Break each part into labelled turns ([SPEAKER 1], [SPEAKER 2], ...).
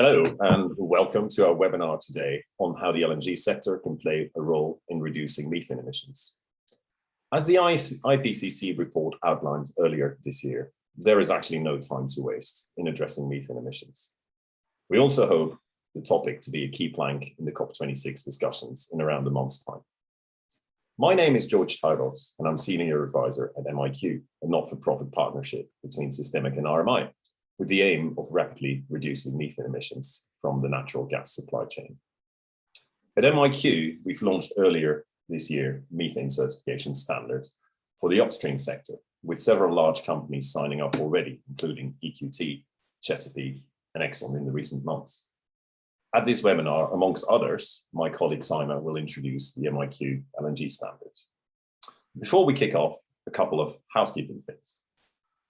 [SPEAKER 1] Hello, and welcome to our webinar today on how the LNG sector can play a role in reducing methane emissions. As the IPCC report outlined earlier this year, there is actually no time to waste in addressing methane emissions. We also hope the topic to be a key plank in the COP26 discussions in around a month's time. My name is George Tyros, and I'm Senior Advisor at MiQ, a not-for-profit partnership between Systemic and RMI, with the aim of rapidly reducing methane emissions from the natural gas supply chain. At MiQ, we've launched earlier this year methane certification standards for the upstream sector, with several large companies signing up already, including EQT, Chesapeake, and Exxon in the recent months. At this webinar, amongst others, my colleague Simon will introduce the MiQ LNG standard. Before we kick off, a couple of housekeeping things.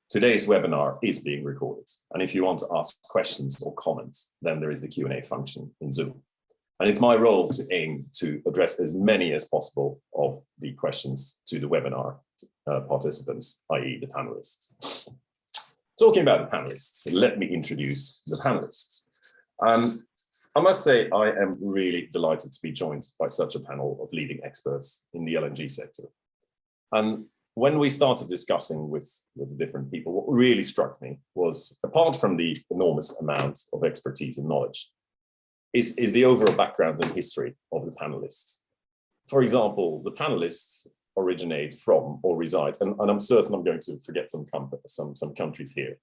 [SPEAKER 1] Today's webinar is being recorded, and if you want to ask questions or comments, then there is the Q&A function in Zoom. And it's my role to aim to address as many as possible of the questions to the webinar participants, i.e. the panelists. Talking about the panelists, let me introduce the panelists. I must say I am really delighted to be joined by such a panel of leading experts in the LNG sector. And when we started discussing with the different people, what really struck me was, apart from the enormous amount of expertise and knowledge, is the overall background and history of the panelists. For example, the panelists originate from or reside, and I'm certain I'm going to forget some countries here,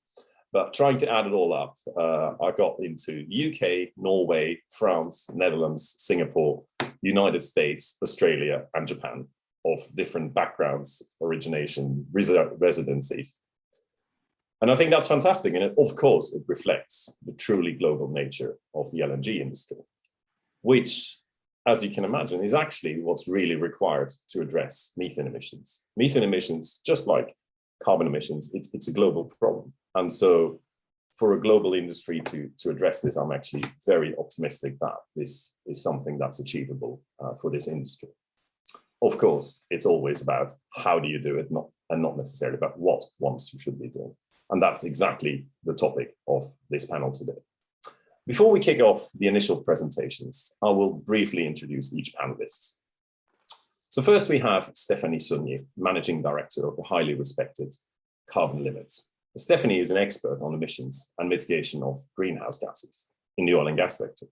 [SPEAKER 1] but trying to add it all up, I got into UK, Norway, France, Netherlands, Singapore, United States, Australia, and Japan, of different backgrounds, origination, residencies. And I think that's fantastic. And of course, it reflects the truly global nature of the LNG industry, which, as you can imagine, is actually what's really required to address methane emissions. Methane emissions, just like carbon emissions, it's a global problem. And so for a global industry to address this, I'm actually very optimistic that this is something that's achievable for this industry. Of course, it's always about how do you do it, and not necessarily about what ones you should be doing. And that's exactly the topic of this panel today. Before we kick off the initial presentations, I will briefly introduce each panelist. So first we have Stephanie Sunye, Managing Director of the highly respected Carbon Limits. Stephanie is an expert on emissions and mitigation of greenhouse gases in the oil and gas sector.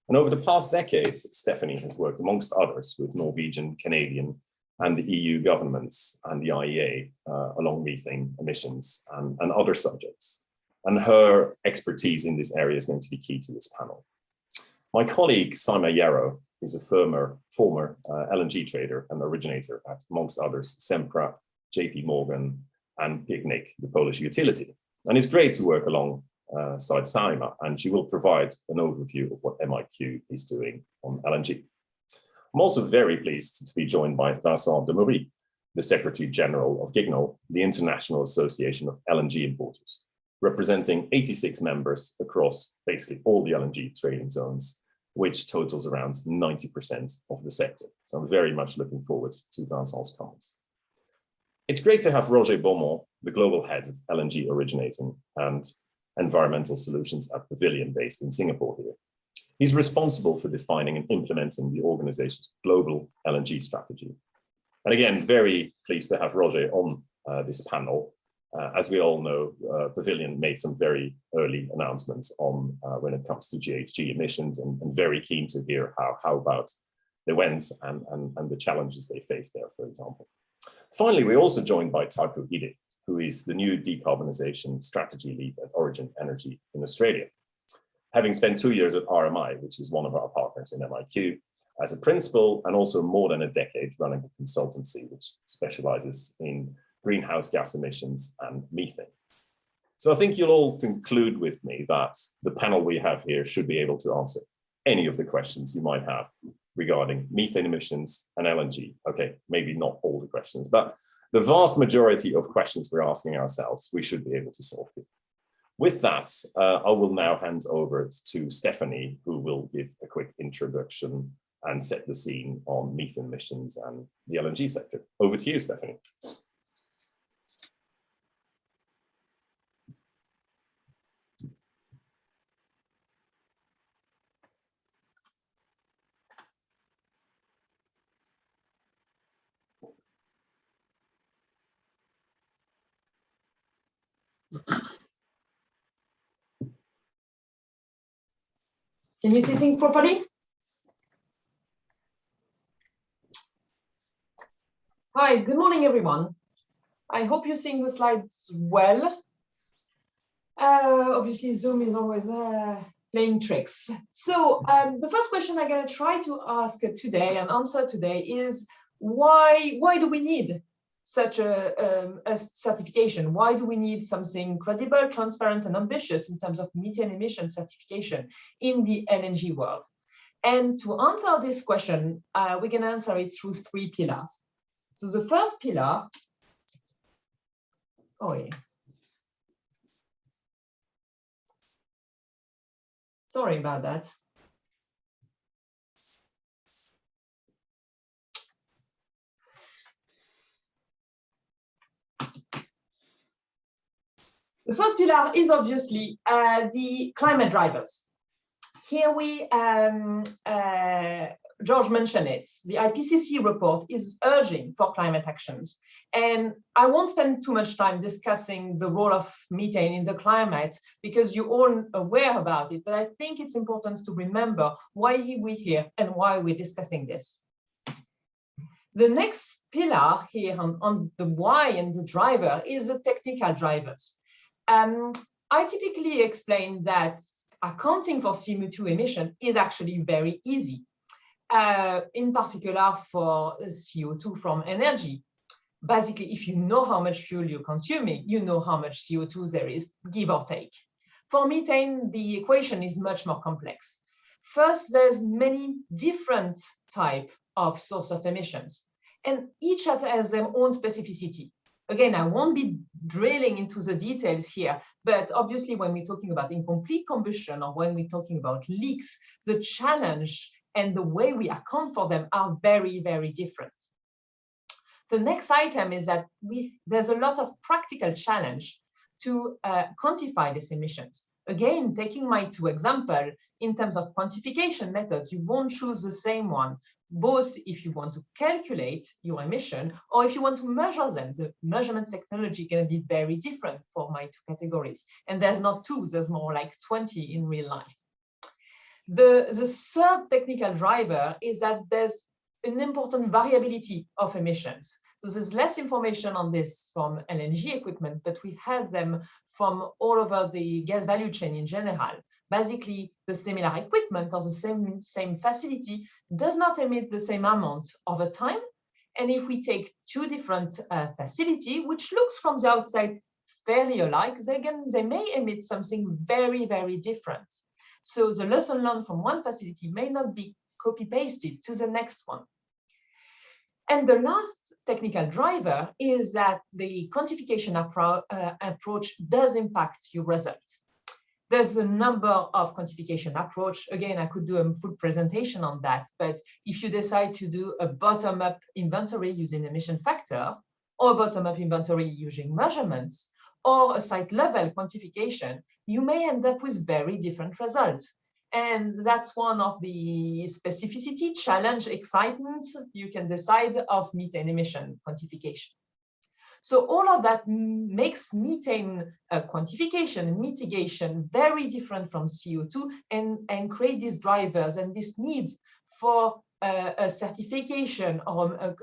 [SPEAKER 1] And over the past decades, Stephanie has worked, amongst others, with Norwegian, Canadian, and the EU governments and the IEA along methane emissions and other subjects. And her expertise in this area is going to be key to this panel. My colleague, Simon Yarrow, is a former LNG trader and originator at, amongst others, Sempra, JP Morgan, and Picnic, the Polish utility. And it's great to work alongside Saima, and she will provide an overview of what MiQ is doing on LNG. I'm also very pleased to be joined by Vincent Demery, the Secretary General of GIGNOL, the International Association of LNG Importers, representing 86 members across basically all the LNG trading zones, which totals around 90% of the sector. So I'm very much looking forward to Vincent's comments. It's great to have Roger Beaumont, the Global Head of LNG Originating and Environmental Solutions at Pavilion, based in Singapore here. He's responsible for defining and implementing the organization's global LNG strategy. And again, very pleased to have Roger on this panel. As we all know, Pavilion made some very early announcements on when it comes to GHG emissions, and very keen to hear how about they went and the challenges they faced there, for example. Finally, we're also joined by Taku Hide, who is the new decarbonisation strategy lead at Origin Energy in Australia. Having spent 2 years at RMI, which is one of our partners in MiQ, as a principal, and also more than a decade running a consultancy which specializes in greenhouse gas emissions and methane. So I think you'll all conclude with me that the panel we have here should be able to answer any of the questions you might have regarding methane emissions and LNG. Okay, maybe not all the questions, but the vast majority of questions we're asking ourselves, we should be able to solve it. With that, I will now hand over to Stephanie, who will give a quick introduction and set the scene on methane emissions and the LNG sector. Over to you, Stephanie.
[SPEAKER 2] Can you see things properly? Hi, good morning, everyone. I hope you're seeing the slides well. Obviously, Zoom is always playing tricks. So the first question I'm going to try to ask today and answer today is why do we need such a certification? Why do we need something credible, transparent, and ambitious in terms of methane emission certification in the LNG world? And to answer this question, we're going to answer it through 3 pillars. So the first pillar, sorry about that. The first pillar is obviously the climate drivers. Here George mentioned it, the IPCC report is urging for climate actions. And I won't spend too much time discussing the role of methane in the climate because you're all aware about it, but I think it's important to remember why we're here and why we're discussing this. The next pillar here on the why and the driver is the technical drivers. I typically explain that accounting for CO2 emission is actually very easy, in particular for CO2 from energy. Basically, if you know how much fuel you're consuming, you know how much CO2 there is, give or take. For methane, the equation is much more complex. First, there's many different types of source of emissions, and each has their own specificity. Again, I won't be drilling into the details here, but obviously when we're talking about incomplete combustion or when we're talking about leaks, the challenge and the way we account for them are very, very different. The next item is that there's a lot of practical challenge to quantify these emissions. Again, taking my 2 examples, in terms of quantification methods, you won't choose the same one, both if you want to calculate your emission or if you want to measure them. The measurement technology is going to be very different for my 2 categories. And there's not 2, there's more like 20 in real life. The third technical driver is that there's an important variability of emissions. So there's less information on this from LNG equipment, but we have them from all over the gas value chain in general. Basically, the similar equipment or the same facility does not emit the same amount over time. And if we take 2 different facilities, which looks from the outside fairly alike, they may emit something very, very different. So the lesson learned from one facility may not be copy-pasted to the next one. And the last technical driver is that the quantification approach does impact your result. There's a number of quantification approach. Again, I could do a full presentation on that, but if you decide to do a bottom-up inventory using emission factor, or bottom-up inventory using measurements, or a site-level quantification, you may end up with very different results. And that's one of the specificity, challenge, excitement you can decide of methane emission quantification. So all of that makes methane quantification and mitigation very different from CO2 and create these drivers and this need for a certification or a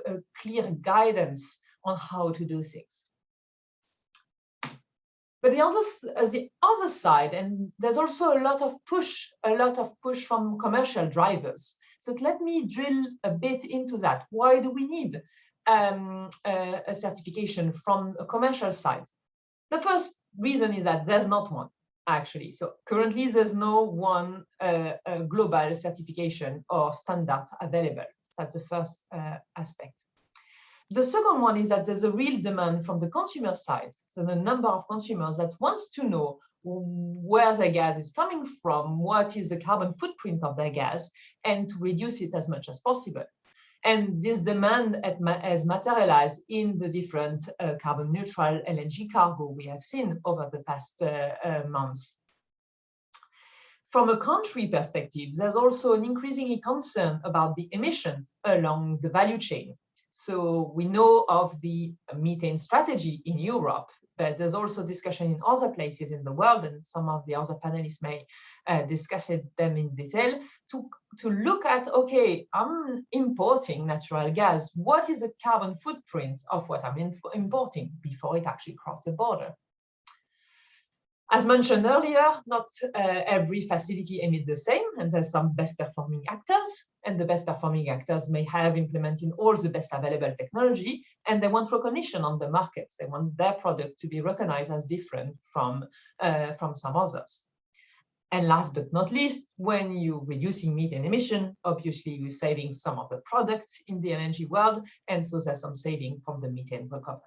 [SPEAKER 2] clear guidance on how to do things. But the other side, and there's also a lot of push from commercial drivers. So let me drill a bit into that. Why do we need a certification from a commercial side? The first reason is that there's not one, actually. So currently, there's no one global certification or standard available. That's the first aspect. The second one is that there's a real demand from the consumer side. So the number of consumers that wants to know where their gas is coming from, what is the carbon footprint of their gas, and to reduce it as much as possible. And this demand has materialized in the different carbon neutral LNG cargo we have seen over the past months. From a country perspective, there's also an increasingly concern about the emission along the value chain. So we know of the methane strategy in Europe but there's also discussion in other places in the world, and some of the other panelists may discuss them in detail, to look at, okay, I'm importing natural gas. What is the carbon footprint of what I'm importing before it actually crosses the border? As mentioned earlier, not every facility emits the same, and there's some best performing actors, and the best performing actors may have implemented all the best available technology, and they want recognition on the markets. They want their product to be recognized as different from some others. And last but not least, when you're reducing methane emission, obviously you're saving some of the products in the LNG world, and so there's some saving from the methane recovered.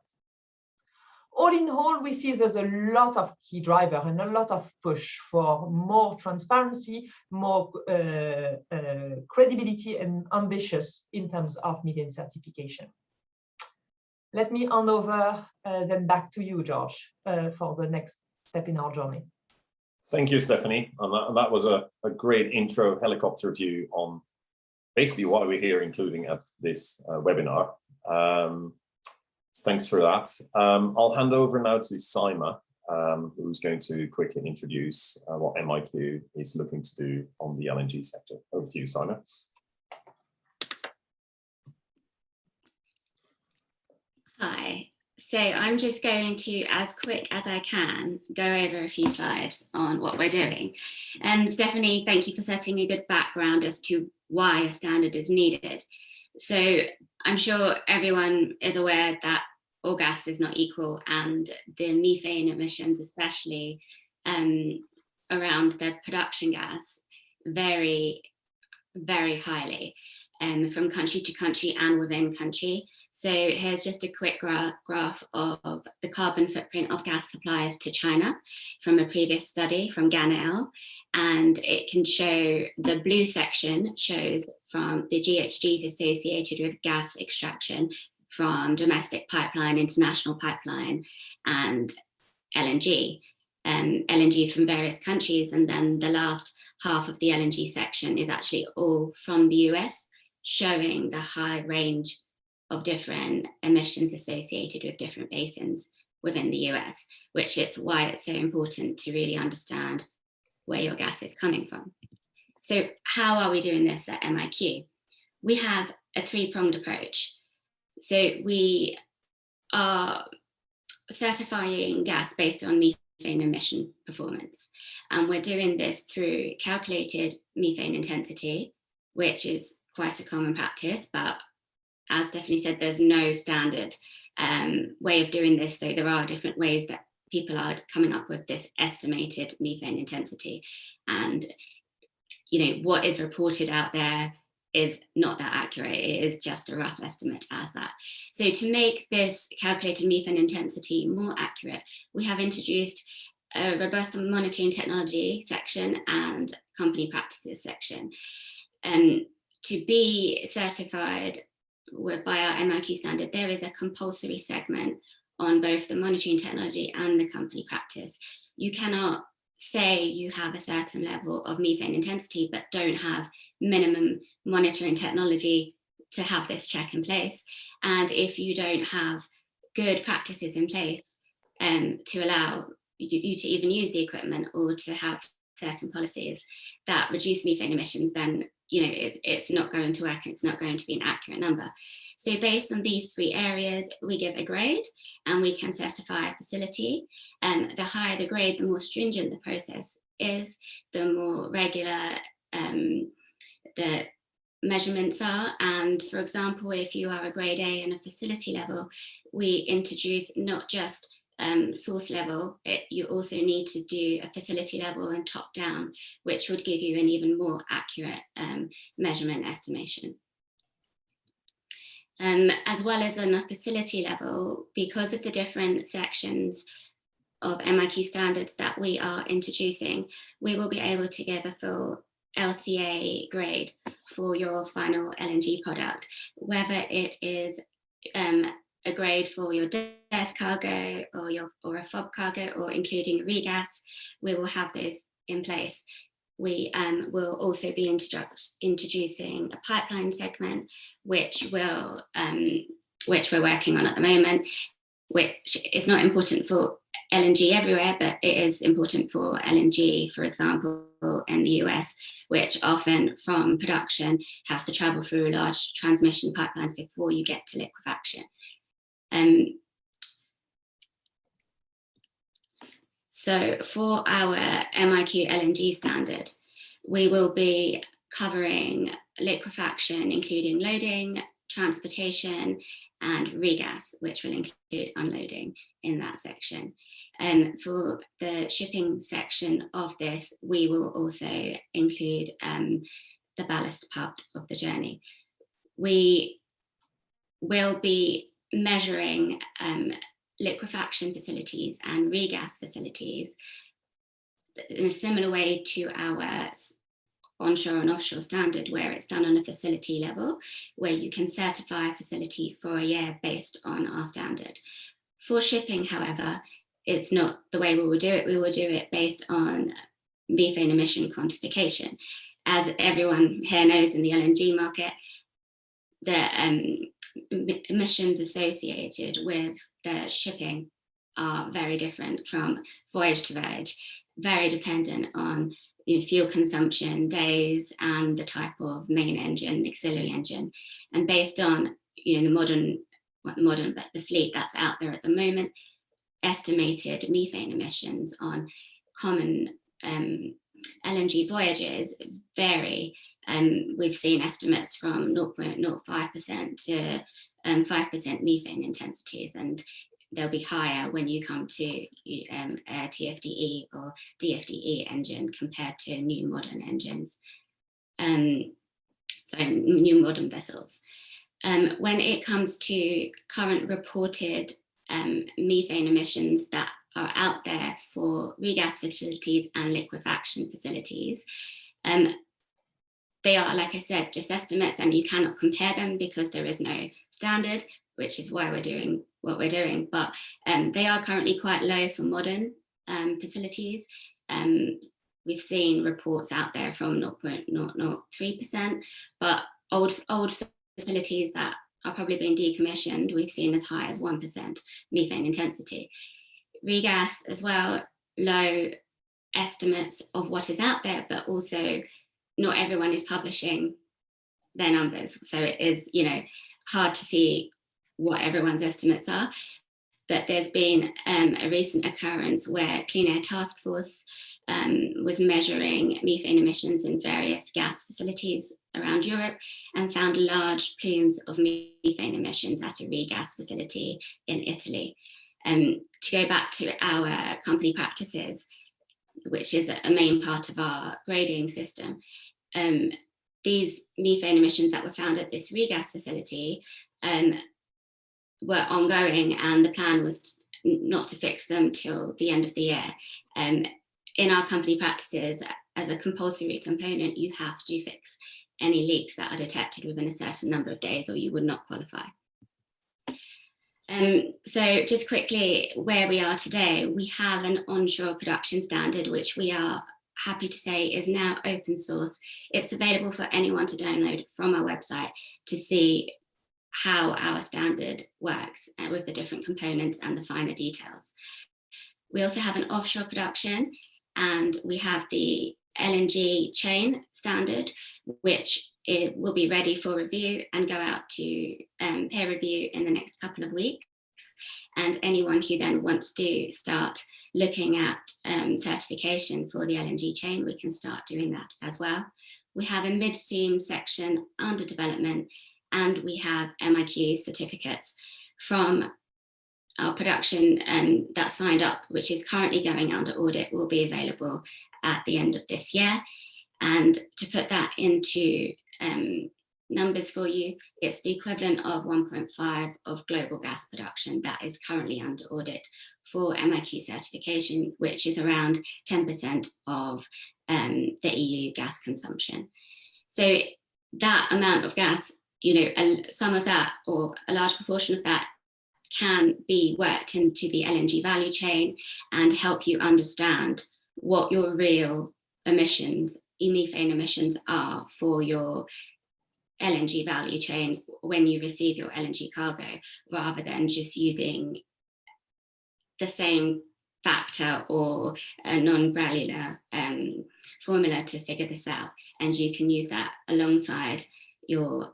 [SPEAKER 2] All in all, we see there's a lot of key driver and a lot of push for more transparency, more credibility, and ambitious in terms of methane certification. Let me hand over then back to you, George, for the next step in our journey.
[SPEAKER 1] Thank you, Stephanie. And that was a great intro helicopter view on basically why we're here, including at this webinar. Thanks for that. I'll hand over now to Saima, who's going to quickly introduce what MiQ is looking to do on the LNG sector. Over to you, Saima.
[SPEAKER 3] Hi. So I'm just going to, as quick as I can, go over a few slides on what we're doing. And Stephanie, thank you for setting a good background as to why a standard is needed. So I'm sure everyone is aware that all gas is not equal, and the methane emissions, especially around the production gas, vary very highly from country to country and within country. So here's just a quick graph of the carbon footprint of gas suppliers to China from a previous study from Ganel. And it can show, the blue section shows from the GHGs associated with gas extraction from domestic pipeline, international pipeline, and LNG. LNG from various countries. And then the last half of the LNG section is actually all from the US, showing the high range of different emissions associated with different basins within the US, which is why it's so important to really understand where your gas is coming from. So how are we doing this at MiQ? We have a three-pronged approach. So we are certifying gas based on methane emission performance. And we're doing this through calculated methane intensity, which is quite a common practice, but as Stephanie said, there's no standard way of doing this. So there are different ways that people are coming up with this estimated methane intensity. And, you know, what is reported out there is not that accurate. It is just a rough estimate as that. So to make this calculated methane intensity more accurate, we have introduced a robust monitoring technology section and company practices section. To be certified by our MiQ standard, there is a compulsory segment on both the monitoring technology and the company practice. You cannot say you have a certain level of methane intensity, but don't have minimum monitoring technology to have this check in place. And if you don't have good practices in place to allow you to even use the equipment or to have certain policies that reduce methane emissions, then it's not going to work and it's not going to be an accurate number. So based on these three areas, we give a grade and we can certify a facility. The higher the grade, the more stringent the process is, the more regular the measurements are. And for example, if you are a grade A and a facility level, we introduce not just source level, you also need to do a facility level and top down, which would give you an even more accurate measurement estimation. As well as on a facility level, because of the different sections of MiQ standards that we are introducing, we will be able to give a full LCA grade for your final LNG product, whether it is a grade for your desk cargo or a FOB cargo, or including regas. We will have those in place. We will also be introducing a pipeline segment, which we're working on at the moment, which is not important for LNG everywhere, but it is important for LNG, for example, in the US, which often from production has to travel through large transmission pipelines before you get to liquefaction. So for our MiQ LNG standard, we will be covering liquefaction, including loading, transportation, and regas, which will include unloading in that section. For the shipping section of this, we will also include the ballast part of the journey. We will be measuring liquefaction facilities and regas facilities in a similar way to our onshore and offshore standard, where it's done on a facility level, where you can certify a facility for a year based on our standard. For shipping, however, it's not the way we will do it. We will do it based on methane emission quantification. As everyone here knows, in the LNG market, the emissions associated with the shipping are very different from voyage to voyage, very dependent on fuel consumption, days, and the type of main engine, auxiliary engine. And based on the fleet that's out there at the moment, estimated methane emissions on common LNG voyages vary. We've seen estimates from 0.05% to 5% methane intensities, and they'll be higher when you come to a TFDE or DFDE engine compared to new modern engines, so new modern vessels. When it comes to current reported methane emissions that are out there for regas facilities and liquefaction facilities, they are, like I said, just estimates, and you cannot compare them because there is no standard, which is why we're doing what we're doing. But they are currently quite low for modern facilities. We've seen reports out there from 0.003%, but old facilities that are probably being decommissioned, we've seen as high as 1% methane intensity. Regas as well, low estimates of what is out there, but also not everyone is publishing their numbers. So it is, hard to see what everyone's estimates are. But there's been a recent occurrence where Clean Air Task Force was measuring methane emissions in various gas facilities around Europe and found large plumes of methane emissions at a regas facility in Italy. To go back to our company practices, which is a main part of our grading system, these methane emissions that were found at this regas facility were ongoing, and the plan was not to fix them till the end of the year. In our company practices, as a compulsory component, you have to fix any leaks that are detected within a certain number of days, or you would not qualify. So just quickly, where we are today, we have an onshore production standard, which we are happy to say is now open source. It's available for anyone to download from our website to see how our standard works with the different components and the finer details. We also have an offshore production, and we have the LNG chain standard, which it will be ready for review and go out to peer review in the next couple of weeks. And anyone who then wants to start looking at certification for the LNG chain, we can start doing that as well. We have a midstream section under development, and we have MiQ certificates from our production that signed up, which is currently going under audit, will be available at the end of this year. And to put that into numbers for you, it's the equivalent of 1.5 of global gas production that is currently under audit for MiQ certification, which is around 10% of the EU gas consumption. So that amount of gas, some of that, or a large proportion of that, can be worked into the LNG value chain and help you understand what your real emissions, methane emissions, are for your LNG value chain when you receive your LNG cargo, rather than just using the same factor or a non-granular formula to figure this out, and you can use that alongside your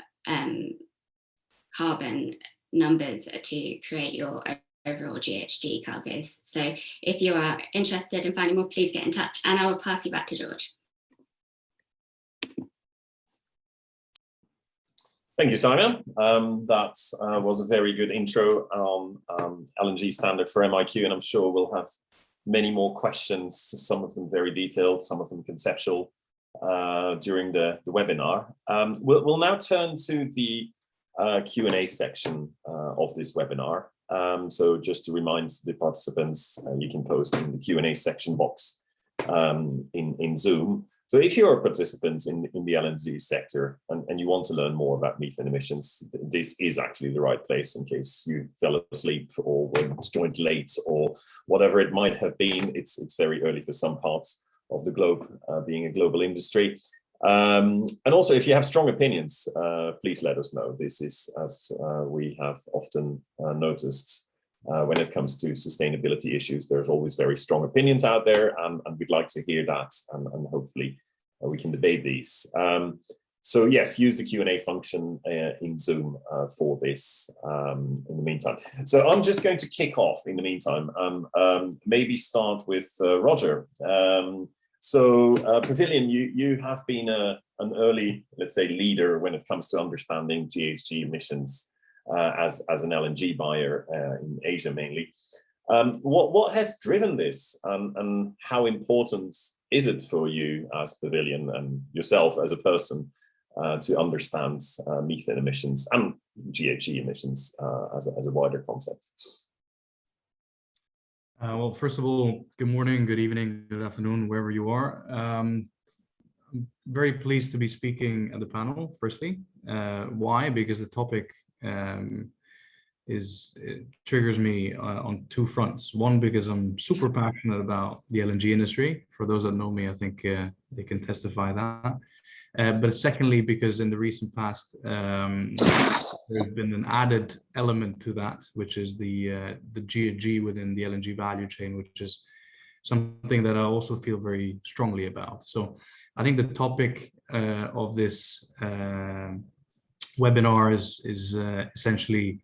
[SPEAKER 3] carbon numbers to create your overall GHG cargoes. So if you are interested in finding more, please get in touch, and I will pass you back to George.
[SPEAKER 1] Thank you, Simon. That was a very good intro on LNG standard for MiQ, and I'm sure we'll have many more questions, some of them very detailed, some of them conceptual, during the webinar. We'll now turn to the Q&A section of this webinar. So just to remind the participants, you can post in the Q&A section box in Zoom. So if you're a participant in the LNG sector and you want to learn more about methane emissions, this is actually the right place in case you fell asleep or joined late or whatever it might have been. It's very early for some parts of the globe, being a global industry. And also, if you have strong opinions, please let us know. This is, as we have often noticed, when it comes to sustainability issues, there's always very strong opinions out there, and we'd like to hear that, and hopefully we can debate these. So yes, use the Q&A function in Zoom for this in the meantime. So I'm just going to kick off in the meantime, maybe start with Roger. So Pavilion, you have been an early, let's say, leader when it comes to understanding GHG emissions as an LNG buyer in Asia mainly. What has driven this, and how important is it for you as Pavilion and yourself as a person to understand methane emissions and GHG emissions as a wider concept?
[SPEAKER 4] Well, first of all, good morning, good evening, good afternoon, wherever you are. I'm very pleased to be speaking at the panel, firstly. Why? Because the topic triggers me on two fronts. One, because I'm super passionate about the LNG industry. For those that know me, I think they can testify that. But secondly, because in the recent past, there's been an added element to that, which is the GHG within the LNG value chain, which is something that I also feel very strongly about. So I think the topic of this webinar is essentially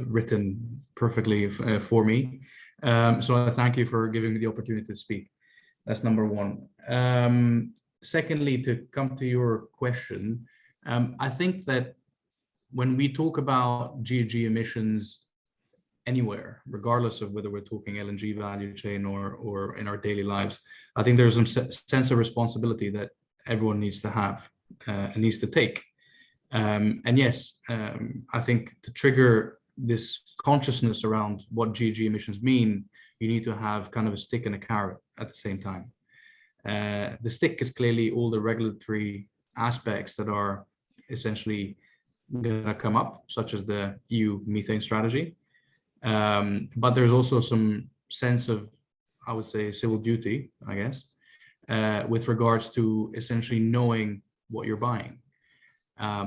[SPEAKER 4] written perfectly for me. So I thank you for giving me the opportunity to speak. That's number one. Secondly, to come to your question, I think that when we talk about GHG emissions anywhere, regardless of whether we're talking LNG value chain or in our daily lives, I think there's some sense of responsibility that everyone needs to have and needs to take. And yes, I think to trigger this consciousness around what GHG emissions mean, you need to have kind of a stick and a carrot at the same time. The stick is clearly all the regulatory aspects that are essentially going to come up, such as the EU methane strategy. But there's also some sense of, I would say, civil duty, I guess, with regards to essentially knowing what you're buying.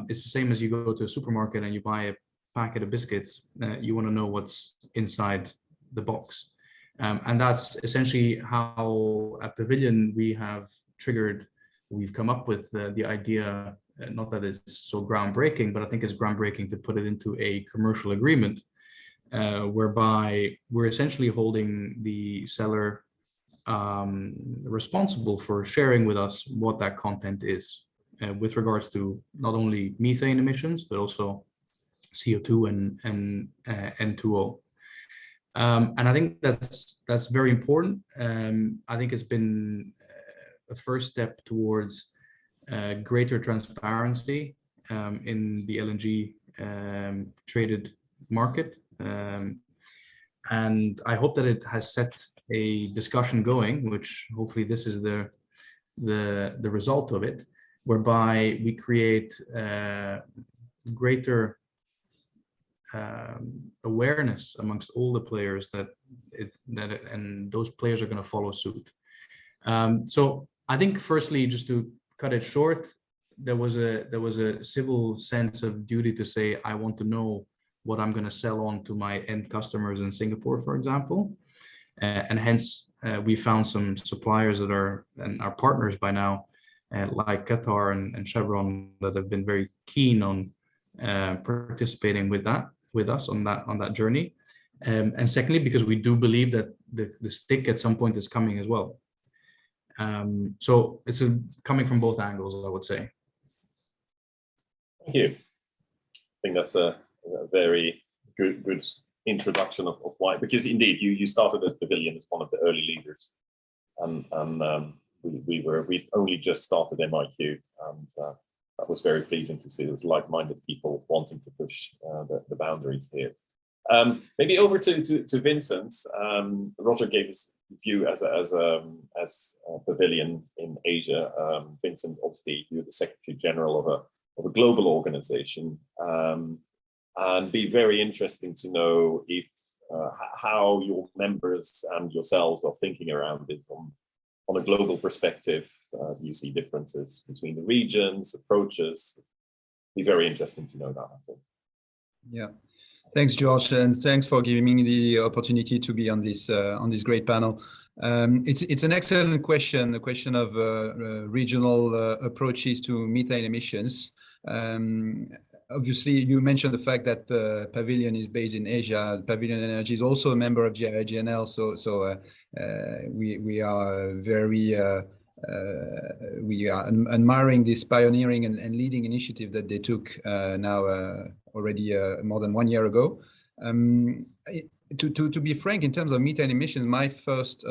[SPEAKER 4] It's the same as you go to a supermarket and you buy a packet of biscuits. You want to know what's inside the box. And that's essentially how at Pavilion we've come up with the idea, not that it's so groundbreaking, but I think it's groundbreaking to put it into a commercial agreement, whereby we're essentially holding the seller responsible for sharing with us what that content is, with regards to not only methane emissions, but also CO2 and N2O. And I think that's very important. I think it's been a first step towards greater transparency in the LNG traded market. And I hope that it has set a discussion going, which hopefully this is the result of it, whereby we create greater awareness amongst all the players and those players are going to follow suit. So I think firstly, just to cut it short, there was a civil sense of duty to say, I want to know what I'm going to sell on to my end customers in Singapore, for example. And hence, we found some suppliers that are and our partners by now, like Qatar and Chevron, that have been very keen on participating with us on that journey. And secondly, because we do believe that the stick at some point is coming as well. So it's coming from both angles, I would say.
[SPEAKER 1] Thank you. I think that's a very good introduction of why, because indeed you started as Pavilion as one of the early leaders, and we only just started MiQ, and that was very pleasing to see. There was like-minded people wanting to push the boundaries here. Maybe over to Vincent. Roger gave us view as Pavilion in Asia. Vincent, obviously, you're the Secretary General of a global organization, and be very interesting to know if how your members and yourselves are thinking around this on a global perspective. Do you see differences between the regions, approaches? Be very interesting to know that, I think.
[SPEAKER 5] Yeah. Thanks, George, and thanks for giving me the opportunity to be on this great panel. It's an excellent question, the question of regional approaches to methane emissions. Obviously, you mentioned the fact that Pavilion is based in Asia. Pavilion Energy is also a member of GIGNL, so we are very admiring this pioneering and leading initiative that they took now already more than 1 year ago. To be frank, in terms of methane emissions, my first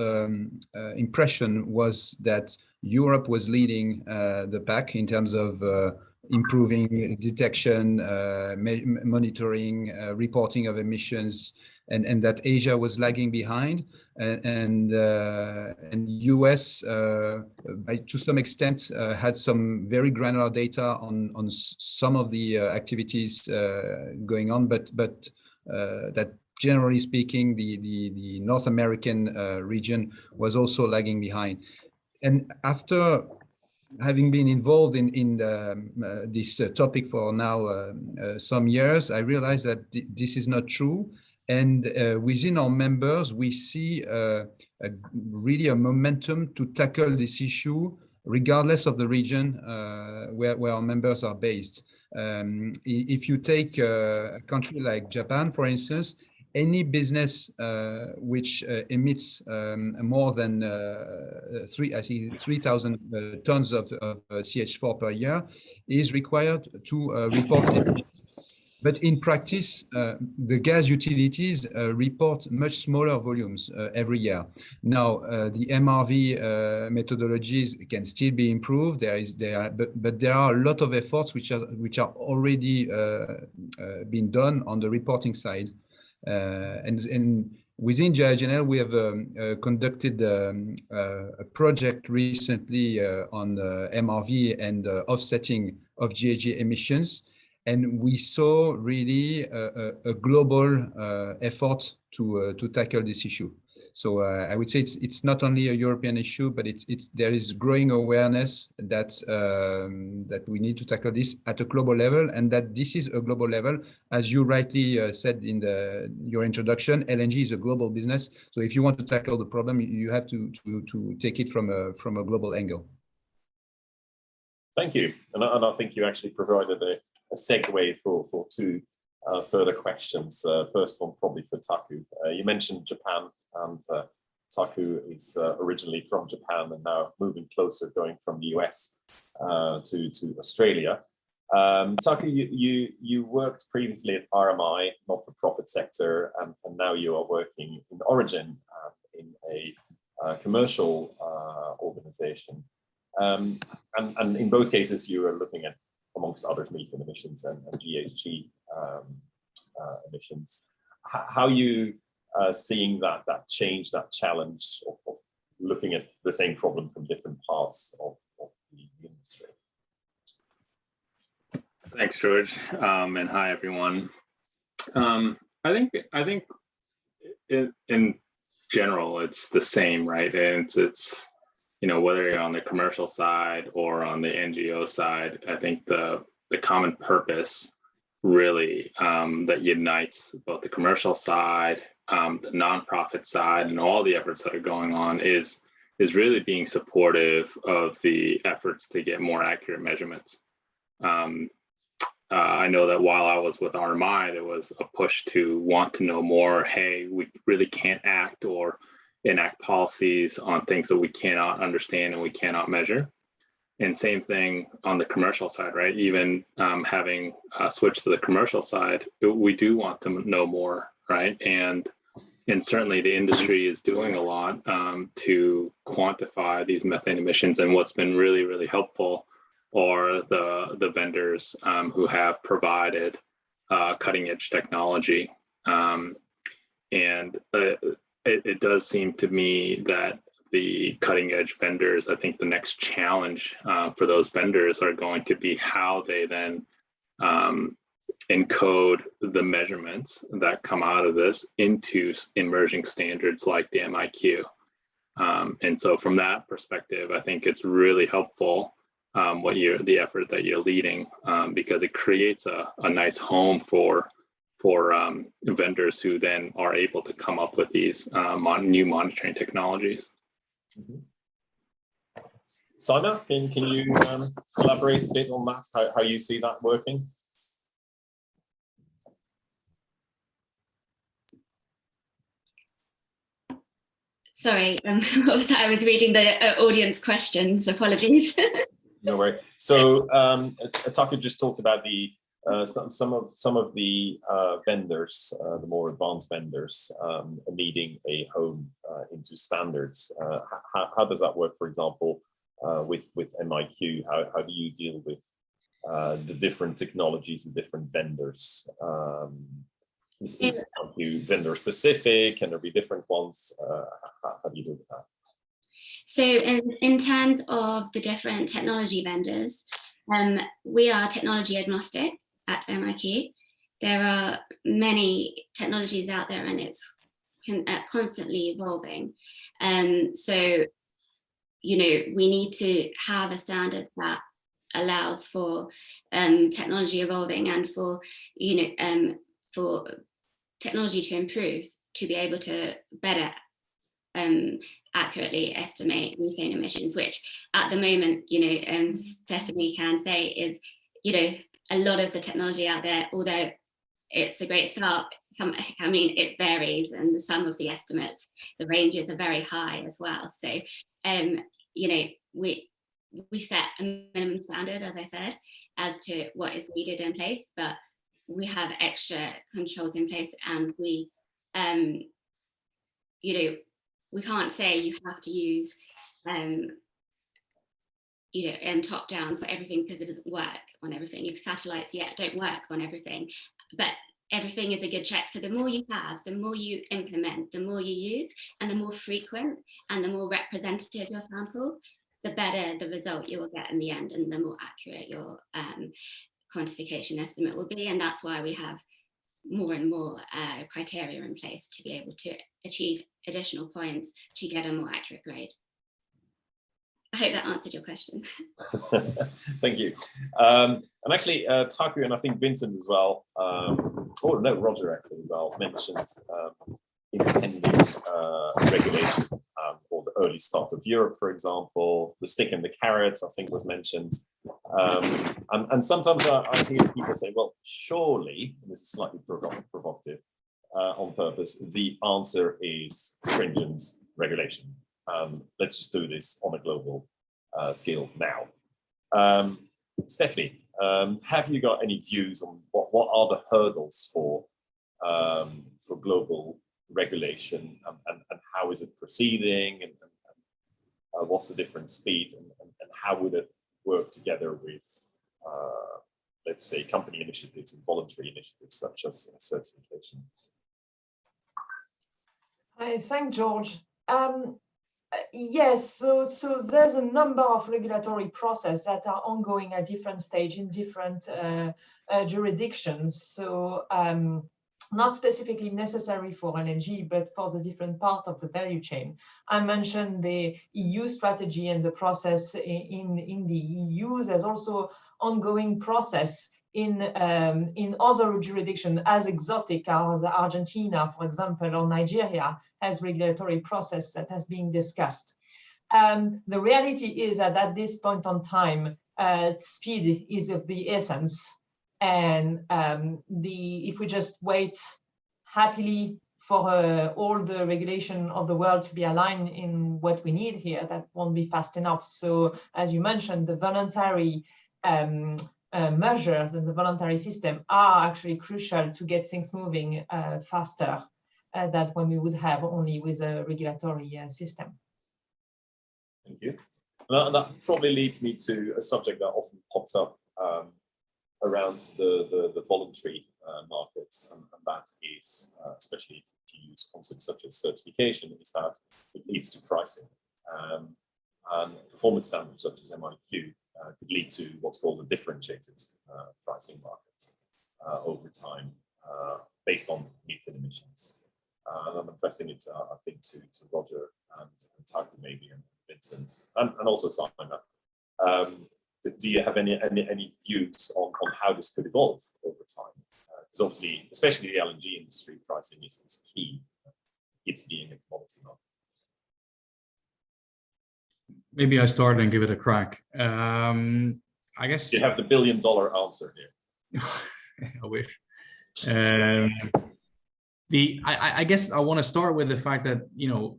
[SPEAKER 5] impression was that Europe was leading the pack in terms of improving detection, monitoring, reporting of emissions, and that Asia was lagging behind, and US to some extent had some very granular data on some of the activities going on, but that generally speaking, the North American region was also lagging behind. And after having been involved in this topic for now some years, I realized that this is not true. And within our members, we see really a momentum to tackle this issue, regardless of the region where our members are based. If you take a country like Japan, for instance, any business which emits more than 3,000 tons of CH4 per year is required to report emissions. But in practice, the gas utilities report much smaller volumes every year. Now, the MRV methodologies can still be improved. But there are a lot of efforts which are already being done on the reporting side. And within GIGNL, we have conducted a project recently on MRV and offsetting of GHG emissions. And we saw really a global effort to tackle this issue. So I would say it's not only a European issue, but there is growing awareness that that we need to tackle this at a global level, and that this is a global level. As you rightly said in your introduction, LNG is a global business. So if you want to tackle the problem, you have to take it from a global angle.
[SPEAKER 1] Thank you, and I think you actually provided a segue for two further questions. First one probably for Taku. You mentioned Japan, and Taku is originally from Japan and now moving closer, going from the US to Australia. Taku, you worked previously at RMI, not-for-profit sector, and now you are working in Origin in a commercial organization. And in both cases, you are looking at, amongst others, methane emissions and GHG emissions. How are you seeing that change, that challenge of looking at the same problem from different parts of the industry?
[SPEAKER 6] Thanks, George, and hi everyone. I think in general it's the same, right? And it's whether you're on the commercial side or on the NGO side, I think the common purpose really that unites both the commercial side, the nonprofit side, and all the efforts that are going on is really being supportive of the efforts to get more accurate measurements. I know that while I was with RMI, there was a push to want to know more. Hey, we really can't act or enact policies on things that we cannot understand and we cannot measure. And same thing on the commercial side, right? Even having switched to the commercial side, we do want to know more, right? And certainly the industry is doing a lot to quantify these methane emissions. And what's been really, really helpful are the vendors who have provided cutting edge technology. It does seem to me that the cutting edge vendors, I think the next challenge for those vendors are going to be how they then encode the measurements that come out of this into emerging standards like the MiQ. And so from that perspective, I think it's really helpful the effort that you're leading, because it creates a nice home for vendors who then are able to come up with these new monitoring technologies.
[SPEAKER 1] Mm-hmm. Simon, can you elaborate a bit on that, how you see that working?
[SPEAKER 3] Sorry, what was that? I was reading the audience questions, apologies.
[SPEAKER 1] No worry. So Ataka just talked about the some of the vendors, the more advanced vendors, needing a home into standards. How does that work, for example, with MiQ? How do you deal with the different technologies and different vendors? Is MiQ vendor specific? Can there be different ones? How do you do with that?
[SPEAKER 3] So in terms of the different technology vendors, we are technology agnostic at MiQ. There are many technologies out there and it's constantly evolving. So, you know, we need to have a standard that allows for technology evolving and for, you know, for technology to improve, to be able to better accurately estimate methane emissions, which at the moment, you know, Stephanie can say is, you know, a lot of the technology out there, although it's a great start, I mean, it varies, and some of the estimates, the ranges are very high as well. So, you know, we set a minimum standard, as I said, as to what is needed in place, but we have extra controls in place, and we, you know, we can't say you have to use, you know, top down for everything, because it doesn't work on everything. Your satellites yet don't work on everything, but everything is a good check. So the more you have, the more you implement, the more you use, and the more frequent and the more representative your sample, the better the result you will get in the end, and the more accurate your quantification estimate will be. And that's why we have more and more criteria in place to be able to achieve additional points to get a more accurate grade. I hope that answered your question.
[SPEAKER 1] Thank you. And actually, Taku and I think Vincent as well, or no, Roger actually as well, mentioned independent regulation, or the early start of Europe, for example, the stick and the carrot, I think was mentioned. And sometimes I hear people say, well, surely, and this is slightly provocative on purpose, the answer is stringent regulation. Let's just do this on a global scale now. Stephanie, have you got any views on what are the hurdles for global regulation, and how is it proceeding, and what's the different speed, and how would it work together with, let's say, company initiatives and voluntary initiatives such as certification?
[SPEAKER 2] I thank George. Yes, so there's a number of regulatory processes that are ongoing at different stages in different jurisdictions. So not specifically necessary for LNG, but for the different part of the value chain. I mentioned the EU strategy and the process in the EU. There's also ongoing process in other jurisdictions as exotic as Argentina, for example, or Nigeria, has regulatory process that has been discussed. The reality is that at this point on time, speed is of the essence. And if we just wait happily for all the regulation of the world to be aligned in what we need here, that won't be fast enough. So as you mentioned, the voluntary measures and the voluntary system are actually crucial to get things moving faster than when we would have only with a regulatory system.
[SPEAKER 1] Thank you. And that probably leads me to a subject that often pops up around the voluntary markets, and that is, especially if you use concepts such as certification, is that it leads to pricing. And performance standards such as MiQ could lead to what's called a differentiated pricing market over time based on methane emissions. And I'm addressing it, I think, to Roger and Taco maybe, and Vincent, and also Simon. Do you have any views on how this could evolve over time? Because obviously, especially the LNG industry, pricing is key, it being a commodity market.
[SPEAKER 4] Maybe I start and give it a crack. I guess
[SPEAKER 1] you have the $1 billion answer here.
[SPEAKER 4] I wish. I guess I want to start with the fact that, you know,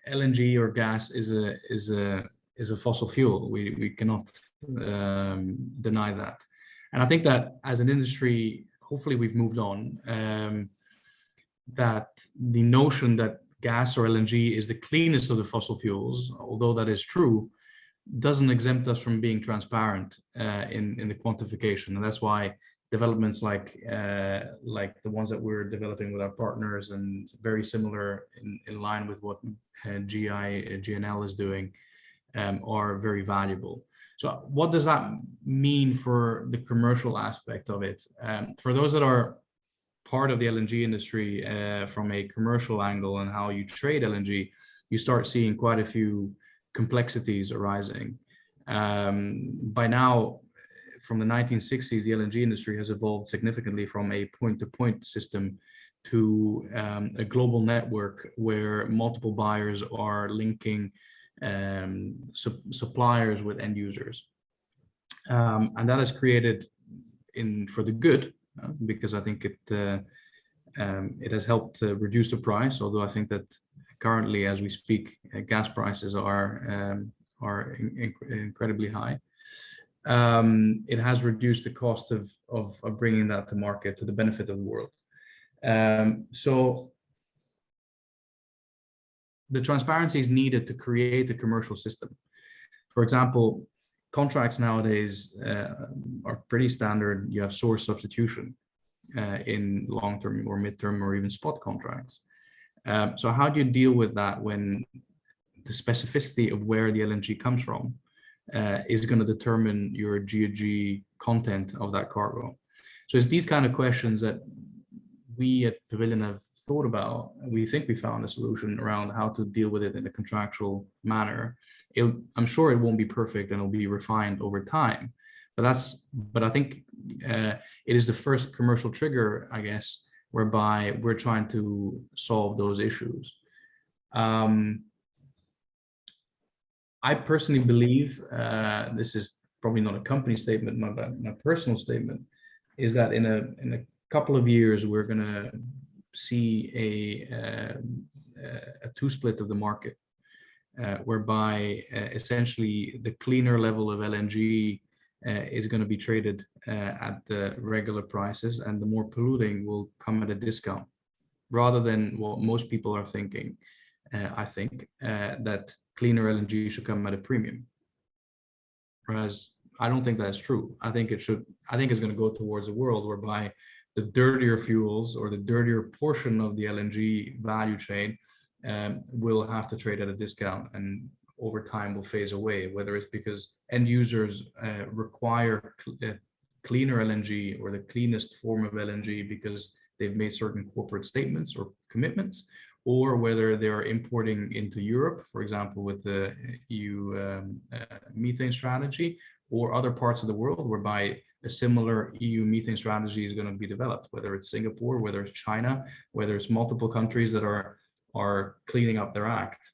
[SPEAKER 4] LNG or gas is a fossil fuel. We cannot deny that. And I think that as an industry, hopefully we've moved on, that the notion that gas or LNG is the cleanest of the fossil fuels, although that is true, doesn't exempt us from being transparent in the quantification. And that's why developments like the ones that we're developing with our partners, and very similar in line with what GNL is doing, are very valuable. So what does that mean for the commercial aspect of it? For those that are part of the LNG industry from a commercial angle and how you trade LNG, you start seeing quite a few complexities arising. By now, from the 1960s, the LNG industry has evolved significantly from a point-to-point system to a global network where multiple buyers are linking suppliers with end users. And that has created, for the good, because I think it has helped reduce the price, although I think that currently, as we speak, gas prices are incredibly high. It has reduced the cost of bringing that to market to the benefit of the world. So the transparency is needed to create a commercial system. For example, contracts nowadays are pretty standard. You have source substitution in long-term or mid-term or even spot contracts. So how do you deal with that when the specificity of where the LNG comes from is going to determine your GHG content of that cargo? So it's these kind of questions that we at Pavilion have thought about. We think we found a solution around how to deal with it in a contractual manner. I'm sure it won't be perfect and it'll be refined over time, but I think it is the first commercial trigger, I guess, whereby we're trying to solve those issues. I personally believe, this is probably not a company statement, my personal statement, is that in a couple of years we're going to see a two-split of the market, whereby essentially the cleaner level of LNG is going to be traded at the regular prices, and the more polluting will come at a discount, rather than what most people are thinking. I think that cleaner LNG should come at a premium, whereas I don't think that's true. I think it's going to go towards a world whereby the dirtier fuels or the dirtier portion of the LNG value chain will have to trade at a discount, and over time will phase away, whether it's because end users require cleaner LNG or the cleanest form of LNG because they've made certain corporate statements or commitments, or whether they're importing into Europe, for example, with the EU methane strategy, or other parts of the world whereby a similar EU methane strategy is going to be developed, whether it's Singapore, whether it's China, whether it's multiple countries that are cleaning up their act.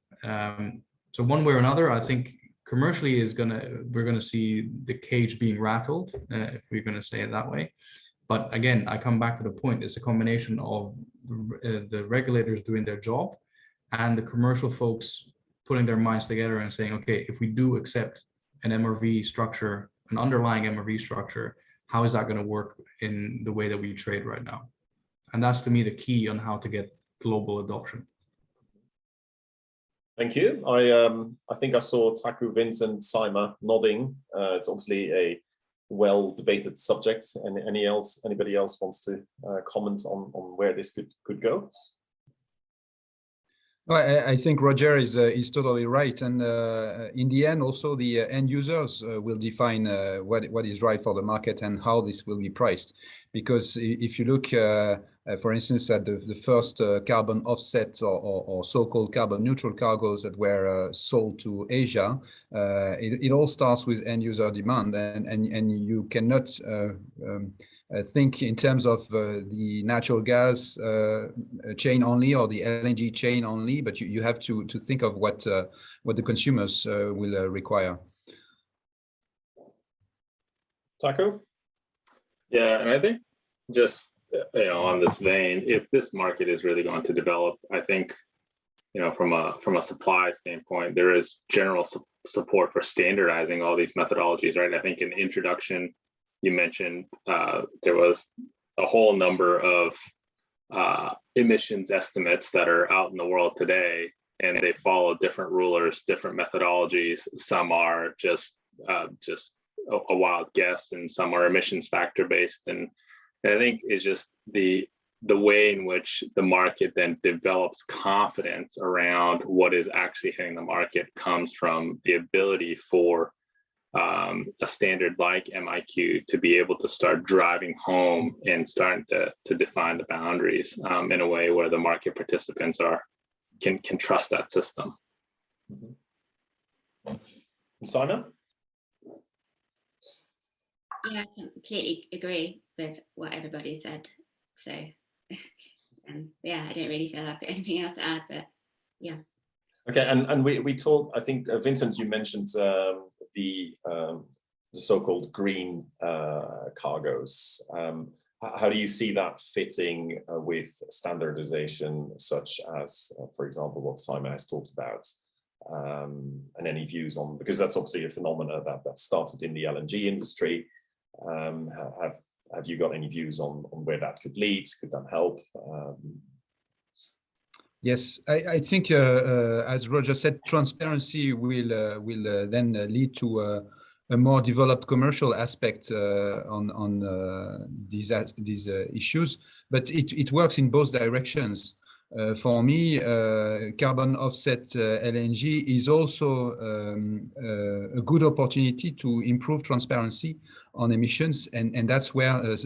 [SPEAKER 4] So one way or another, I think commercially we're gonna see the cage being rattled, if we're gonna say it that way. But again, I come back to the point, it's a combination of the regulators doing their job and the commercial folks putting their minds together and saying, okay, if we do accept an MRV structure, an underlying MRV structure, how is that going to work in the way that we trade right now? And that's, to me, the key on how to get global adoption.
[SPEAKER 1] Thank you. I think I saw Taku, Vincent, Saima nodding. It's obviously a well-debated subject. And anybody else wants to comment on where this could go?
[SPEAKER 5] Well, I think Roger is totally right, and in the end, also the end users will define what is right for the market and how this will be priced. Because if you look, for instance, at the first carbon offset or so-called carbon neutral cargoes that were sold to Asia, it all starts with end user demand, and you cannot think in terms of the natural gas chain only or the LNG chain only, but you have to think of what the consumers will require.
[SPEAKER 1] Taku?
[SPEAKER 6] Yeah, and I think just on this vein, if this market is really going to develop, I think from a supply standpoint, there is general support for standardizing all these methodologies, right? I think in the introduction, you mentioned there was a whole number of emissions estimates that are out in the world today, and they follow different rulers, different methodologies. Some are just a wild guess, and some are emissions factor based. And I think it's just the way in which the market then develops confidence around what is actually hitting the market comes from the ability for a standard like MiQ to be able to start driving home and starting to define the boundaries in a way where the market participants can trust that system.
[SPEAKER 1] Simon?
[SPEAKER 3] Yeah, I completely agree with what everybody said. So, yeah, I don't really feel like I've got anything else to add, but yeah.
[SPEAKER 1] Okay, and we talked, I think, Vincent, you mentioned the so-called green cargoes. How do you see that fitting with standardization, such as, for example, what Simon has talked about, and any views on, because that's obviously a phenomena that started in the LNG industry. Have you got any views on where that could lead? Could that help?
[SPEAKER 5] Yes, I think, as Roger said, transparency will then lead to a more developed commercial aspect on these issues, but it works in both directions. For me, carbon offset LNG is also a good opportunity to improve transparency on emissions, and that's where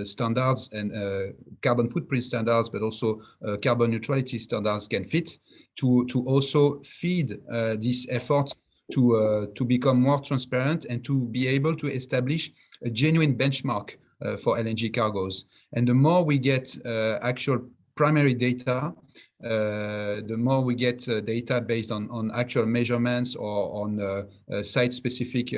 [SPEAKER 5] standards and carbon footprint standards, but also carbon neutrality standards can fit to also feed this effort to become more transparent and to be able to establish a genuine benchmark for LNG cargoes. And the more we get actual primary data, the more we get data based on actual measurements or on site-specific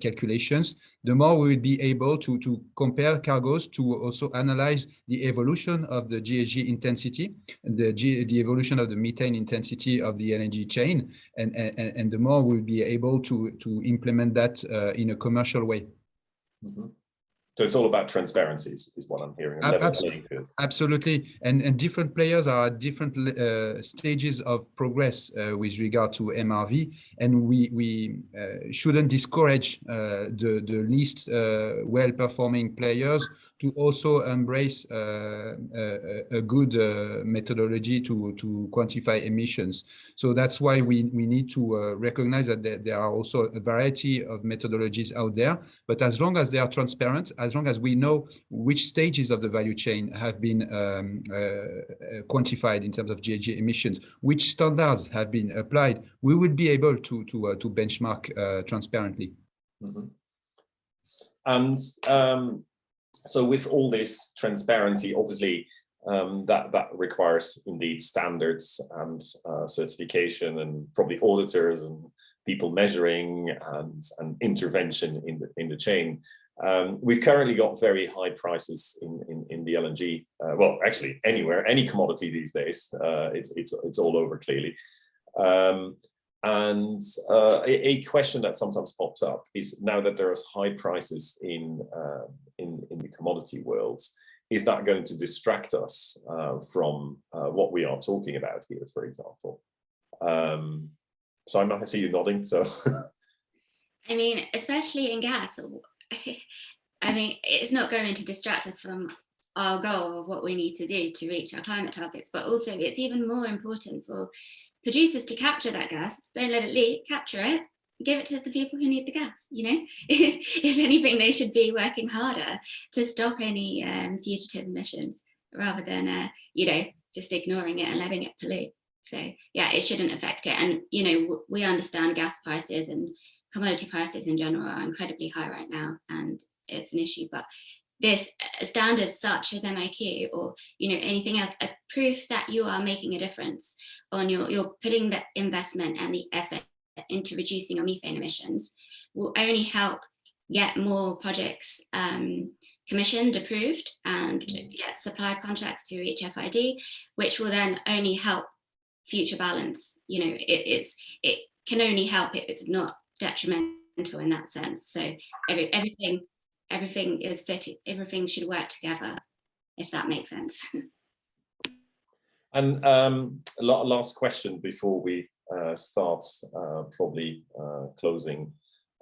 [SPEAKER 5] calculations, the more we will be able to compare cargoes, to also analyze the evolution of the GHG intensity, and the evolution of the methane intensity of the LNG chain, and the more we'll be able to implement that in a commercial way.
[SPEAKER 1] Mm-hmm. So it's all about transparency, is what I'm hearing.
[SPEAKER 5] Absolutely, and different players are at different stages of progress with regard to MRV, and we shouldn't discourage the least well-performing players to also embrace a good methodology to quantify emissions. So that's why we need to recognize that there are also a variety of methodologies out there, but as long as they are transparent, as long as we know which stages of the value chain have been quantified in terms of GHG emissions, which standards have been applied, we would be able to benchmark transparently.
[SPEAKER 1] Mm-hmm. And so with all this transparency, obviously, that requires indeed standards and certification, and probably auditors and people measuring and intervention in the chain. We've currently got very high prices in the LNG. Well, actually, anywhere, any commodity these days. It's all over clearly. And a question that sometimes pops up is, now that there's high prices in the commodity worlds, is that going to distract us from what we are talking about here, for example? Simon, I see you nodding, so.
[SPEAKER 3] I mean, especially in gas, I mean, it's not going to distract us from our goal of what we need to do to reach our climate targets, but also it's even more important for producers to capture that gas. Don't let it leak, capture it, give it to the people who need the gas, you know? If anything, they should be working harder to stop any fugitive emissions rather than, you know, just ignoring it and letting it pollute. So yeah, it shouldn't affect it. And, you know, we understand gas prices and commodity prices in general are incredibly high right now, and it's an issue, but this standards such as MiQ or, you know, anything else, a proof that you are making a difference on you're putting the investment and the effort into reducing your methane emissions will only help get more projects commissioned, approved, and get supply contracts to reach FID, which will then only help future balance. You know, it can only help, it's not detrimental in that sense. So everything is fitting, everything should work together, if that makes sense.
[SPEAKER 1] And last question before we start probably closing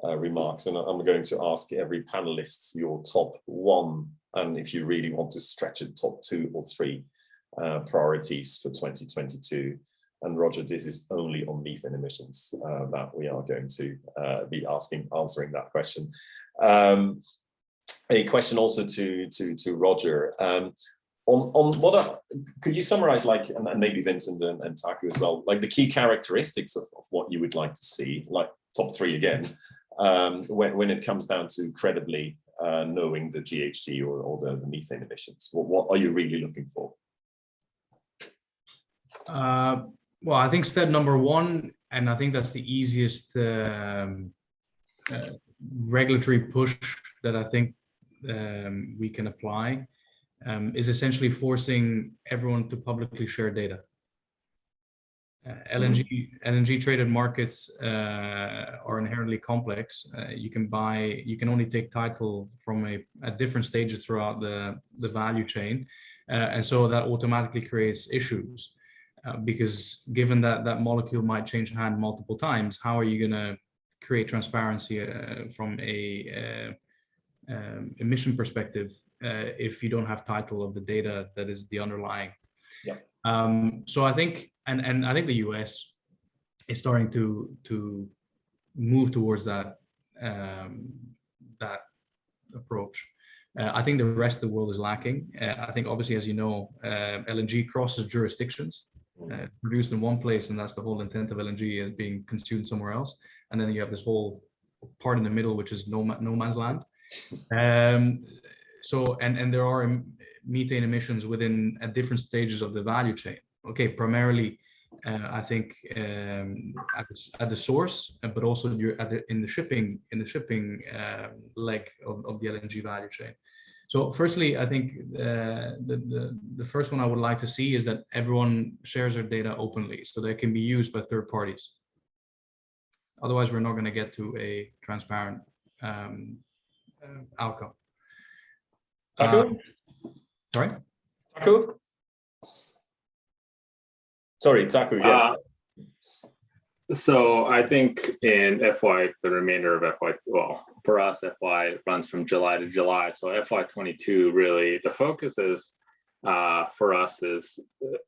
[SPEAKER 1] remarks, and I'm going to ask every panelist your top one, and if you really want to stretch it, top 2 or 3 priorities for 2022. And Roger, this is only on methane emissions that we are going to be answering that question. A question also to Roger. On what could you summarize, like, and maybe Vincent and Taku as well, like the key characteristics of what you would like to see, like top 3 again, when it comes down to credibly knowing the GHG or the methane emissions? What are you really looking for?
[SPEAKER 4] Well, I think step number 1, and I think that's the easiest regulatory push that I think we can apply, is essentially forcing everyone to publicly share data. LNG traded markets are inherently complex. You can only take title from at different stages throughout the value chain, and so that automatically creates issues. Because given that that molecule might change hand multiple times, how are you going to create transparency from a emission perspective if you don't have title of the data that is the underlying?
[SPEAKER 1] Yeah.
[SPEAKER 4] So I think, and I think the US is starting to move towards that that approach. I think the rest of the world is lacking. I think obviously, as you know, LNG crosses jurisdictions. Produced in one place, and that's the whole intent of LNG, is being consumed somewhere else, and then you have this whole part in the middle, which is no man's land. So and there are methane emissions within at different stages of the value chain. Okay, primarily, I think at the source, but also in the shipping leg of the LNG value chain. So firstly, I think the first one I would like to see is that everyone shares their data openly so they can be used by third parties. Otherwise, we're not going to get to a transparent outcome.
[SPEAKER 1] Taku?
[SPEAKER 4] Sorry?
[SPEAKER 1] Taku? Sorry, Taku, yeah.
[SPEAKER 6] So I think in FY, the remainder of FY, well, for us, FY runs from July to July. So FY22, really, the focus is for us is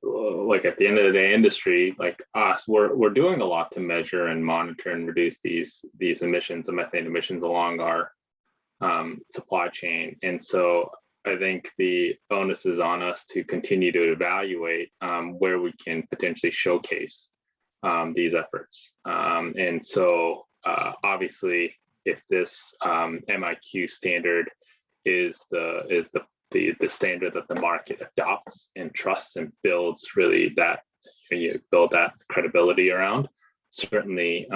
[SPEAKER 6] like at the end of the day, industry, like us, we're doing a lot to measure and monitor and reduce these emissions, the methane emissions along our supply chain. And so I think the onus is on us to continue to evaluate where we can potentially showcase these efforts. And so obviously, if this MiQ standard is the standard that the market adopts and trusts and builds really that, build that credibility around, certainly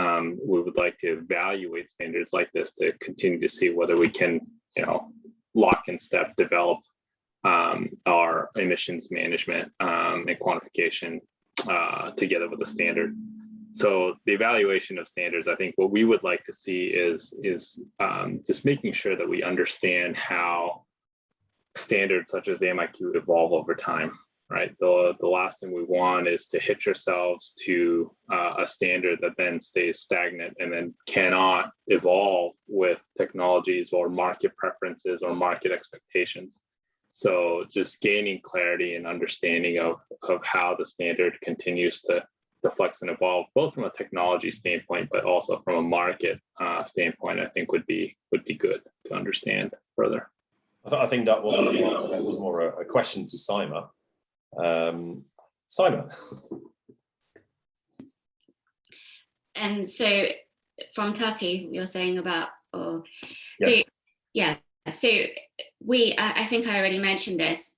[SPEAKER 6] we would like to evaluate standards like this to continue to see whether we can, lock and step develop our emissions management and quantification together with the standard. So the evaluation of standards, I think what we would like to see is just making sure that we understand how standards such as the MiQ evolve over time, right? The last thing we want is to hitch ourselves to a standard that then stays stagnant and then cannot evolve with technologies or market preferences or market expectations. So just gaining clarity and understanding of how the standard continues to flex and evolve, both from a technology standpoint, but also from a market standpoint, I think would be good to understand further.
[SPEAKER 1] I think that was more a question to Simon. Simon.
[SPEAKER 3] So from Turkey, you're saying about, I think I already mentioned this.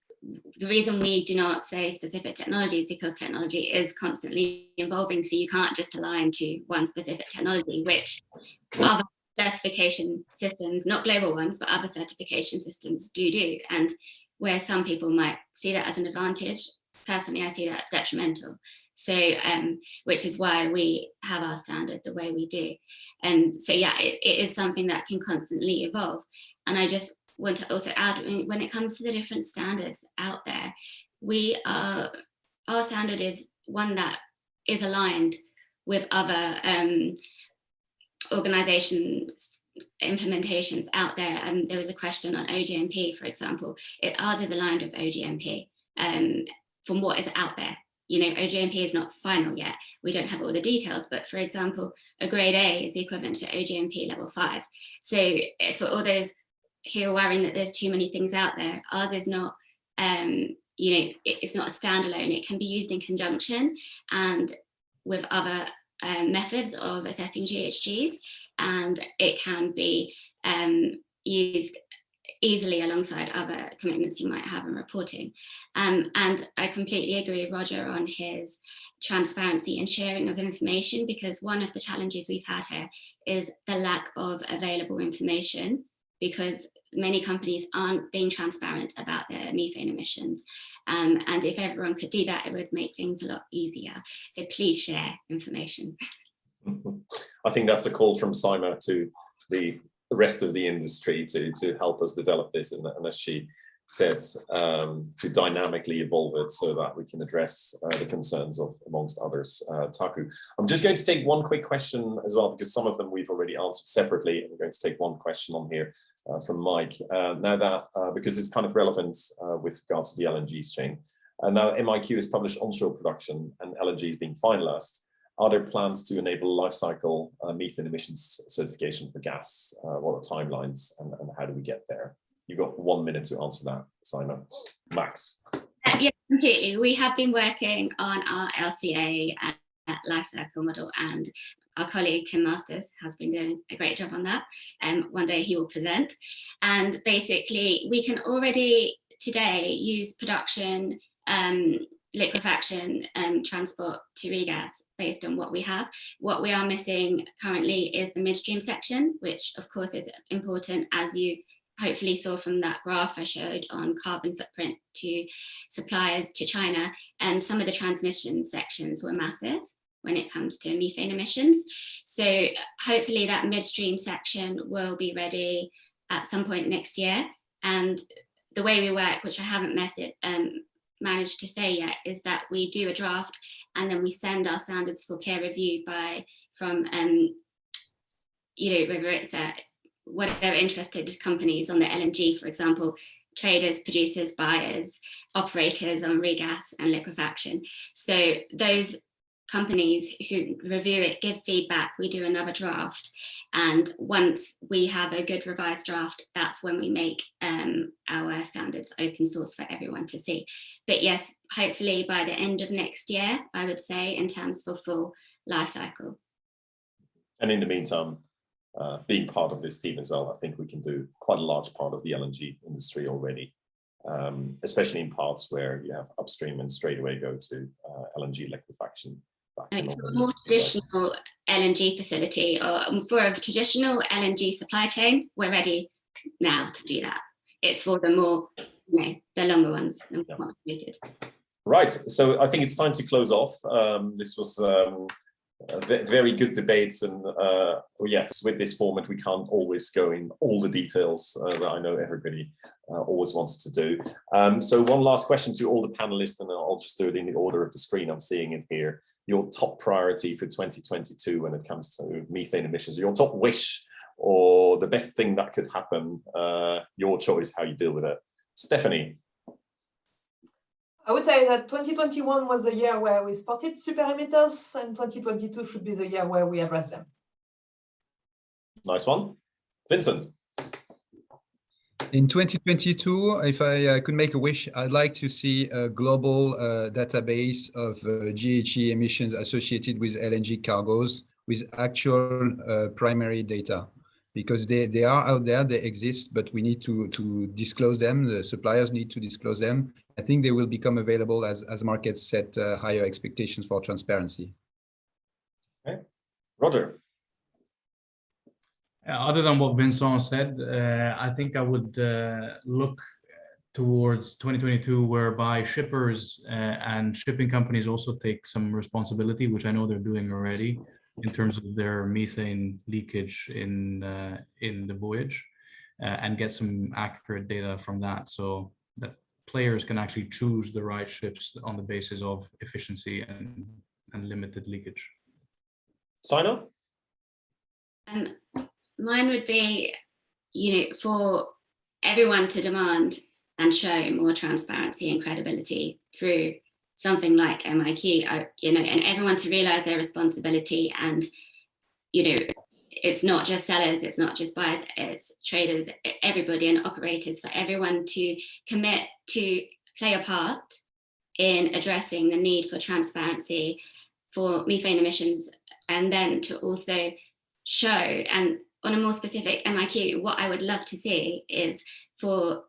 [SPEAKER 3] The reason we do not say specific technology is because technology is constantly evolving. So you can't just align to one specific technology, which other certification systems, not global ones, but other certification systems do. And where some people might see that as an advantage, personally, I see that as detrimental. So, which is why we have our standard the way we do. And so, it is something that can constantly evolve. And I just want to also add, when it comes to the different standards out there, our standard is one that is aligned with other organizations implementations out there. There was a question on OGMP, for example. Ours is aligned with OGMP from what is out there. OGMP is not final yet. We don't have all the details, but for example, a grade A is the equivalent to OGMP level 5. So for all those who are worrying that there's too many things out there, ours is not, it's not a standalone. It can be used in conjunction and with other methods of assessing GHGs, and it can be used easily alongside other commitments you might have in reporting. And I completely agree with Roger on his transparency and sharing of information, because one of the challenges we've had here is the lack of available information, because many companies aren't being transparent about their methane emissions. And if everyone could do that, it would make things a lot easier. So please share information.
[SPEAKER 1] I think that's a call from Simon to the rest of the industry to help us develop this, and as she said, to dynamically evolve it so that we can address the concerns of, amongst others, Taku. I'm just going to take one quick question as well, because some of them we've already answered separately. I'm going to take one question on here from Mike. Now that, because it's kind of relevant with regards to the LNG stream, and now MiQ has published onshore production and LNG is being finalized. Are there plans to enable life cycle methane emissions certification for gas? What are timelines and how do we get there? You've got 1 minute to answer that, Simon. Max.
[SPEAKER 3] Yeah, completely. We have been working on our LCA life cycle model, and our colleague Tim Masters has been doing a great job on that. One day he will present. And basically, we can already today use production, liquefaction, transport to regas based on what we have. What we are missing currently is the midstream section, which of course is important, as you hopefully saw from that graph I showed on carbon footprint to suppliers to China. And some of the transmission sections were massive when it comes to methane emissions. So hopefully that midstream section will be ready at some point next year. And the way we work, which I haven't managed to say yet, is that we do a draft and then we send our standards for peer review from whether it's whatever interested companies on the LNG, for example, traders, producers, buyers, operators on regas and liquefaction. So those companies who review it give feedback, we do another draft, and once we have a good revised draft, that's when we make our standards open source for everyone to see. But yes, hopefully by the end of next year, I would say, in terms for full life cycle.
[SPEAKER 1] And in the meantime, being part of this team as well, I think we can do quite a large part of the LNG industry already, especially in parts where you have upstream and straight away go to LNG liquefaction.
[SPEAKER 3] For a more traditional LNG facility, or for a traditional LNG supply chain, we're ready now to do that. It's for the more, the longer ones, the more complicated.
[SPEAKER 1] Right, so I think it's time to close off. This was very good debates, and yes, with this format we can't always go in all the details that I know everybody always wants to do. So one last question to all the panelists, and I'll just do it in the order of the screen I'm seeing it here. Your top priority for 2022 when it comes to methane emissions, your top wish or the best thing that could happen, your choice how you deal with it. Stephanie.
[SPEAKER 2] I would say that 2021 was a year where we spotted super emitters, and 2022 should be the year where we address them.
[SPEAKER 1] Nice one. Vincent.
[SPEAKER 5] In 2022, if I could make a wish, I'd like to see a global database of GHG emissions associated with LNG cargoes with actual primary data, because they are out there, they exist, but we need to disclose them. The suppliers need to disclose them. I think they will become available as markets set higher expectations for transparency.
[SPEAKER 1] Okay. Roger.
[SPEAKER 4] Other than what Vincent said, I think I would look towards 2022, whereby shippers and shipping companies also take some responsibility, which I know they're doing already, in terms of their methane leakage in the voyage, and get some accurate data from that, so that players can actually choose the right ships on the basis of efficiency and limited leakage.
[SPEAKER 1] Sign-up?
[SPEAKER 3] Mine would be, for everyone to demand and show more transparency and credibility through something like MiQ, and everyone to realize their responsibility. And, it's not just sellers, it's not just buyers, it's traders, everybody, and operators, for everyone to commit to play a part in addressing the need for transparency for methane emissions, and then to also show, and on a more specific MiQ, what I would love to see is for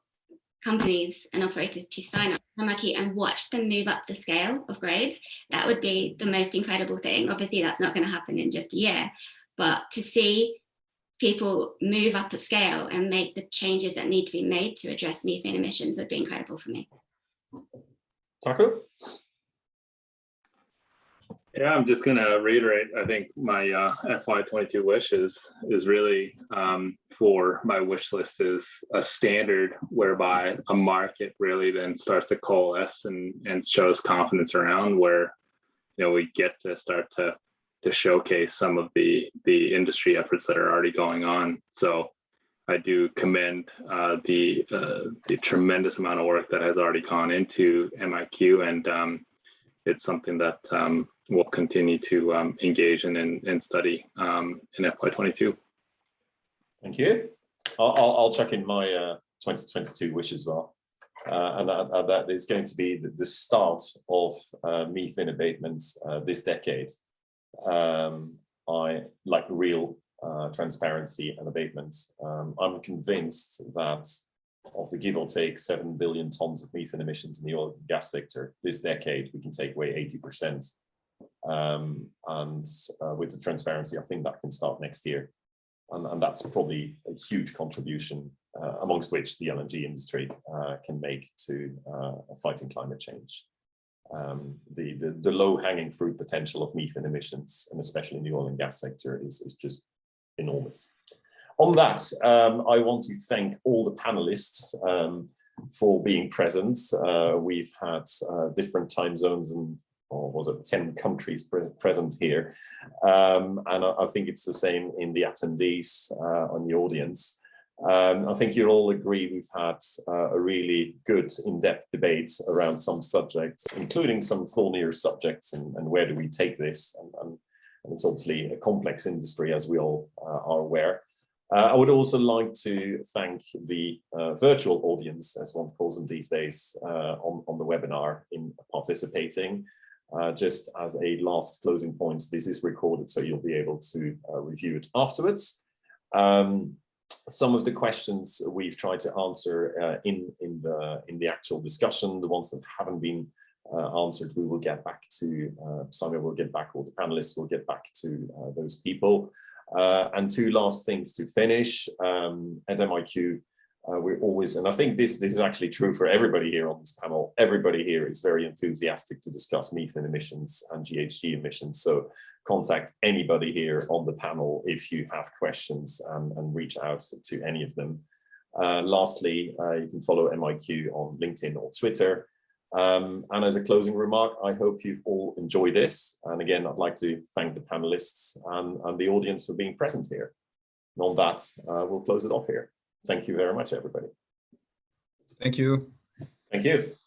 [SPEAKER 3] companies and operators to sign up to MiQ and watch them move up the scale of grades. That would be the most incredible thing. Obviously, that's not going to happen in just a year, but to see people move up a scale and make the changes that need to be made to address methane emissions would be incredible for me.
[SPEAKER 1] Taco?
[SPEAKER 6] Yeah, I'm just going to reiterate. I think my FY22 wish is really for my wish list is a standard whereby a market really then starts to coalesce and shows confidence around, where we get to start to showcase some of the industry efforts that are already going on. So I do commend the tremendous amount of work that has already gone into MiQ, and it's something that we'll continue to engage in and study in FY22.
[SPEAKER 1] Thank you. I'll check in my 2022 wish as well. And that is going to be the start of methane abatements this decade. I like real transparency and abatements. I'm convinced that of the give or take 7 billion tons of methane emissions in the oil and gas sector this decade, we can take away 80%. And with the transparency, I think that can start next year. And that's probably a huge contribution, amongst which the LNG industry can make to fighting climate change. The low-hanging fruit potential of methane emissions, and especially in the oil and gas sector, is just enormous. On that, I want to thank all the panelists for being present. We've had different time zones and, or was it 10 countries present here. And I think it's the same in the attendees and the audience. I think you'll all agree we've had a really good in-depth debate around some subjects, including some thornier subjects, and where do we take this? And it's obviously a complex industry, as we all are aware. I would also like to thank the virtual audience, as one calls them these days, on the webinar in participating. Just as a last closing point, this is recorded, so you'll be able to review it afterwards. Some of the questions we've tried to answer in the actual discussion, the ones that haven't been answered, we will get back to. Simon will get back, or the panelists will get back to those people. And two last things to finish. At MiQ, we're always, and I think this is actually true for everybody here on this panel, everybody here is very enthusiastic to discuss methane emissions and GHG emissions. So contact anybody here on the panel if you have questions, and reach out to any of them. Lastly, you can follow MiQ on LinkedIn or Twitter. And as a closing remark, I hope you've all enjoyed this. And again, I'd like to thank the panelists and the audience for being present here. And on that, we'll close it off here. Thank you very much, everybody.
[SPEAKER 5] Thank you.
[SPEAKER 1] Thank you.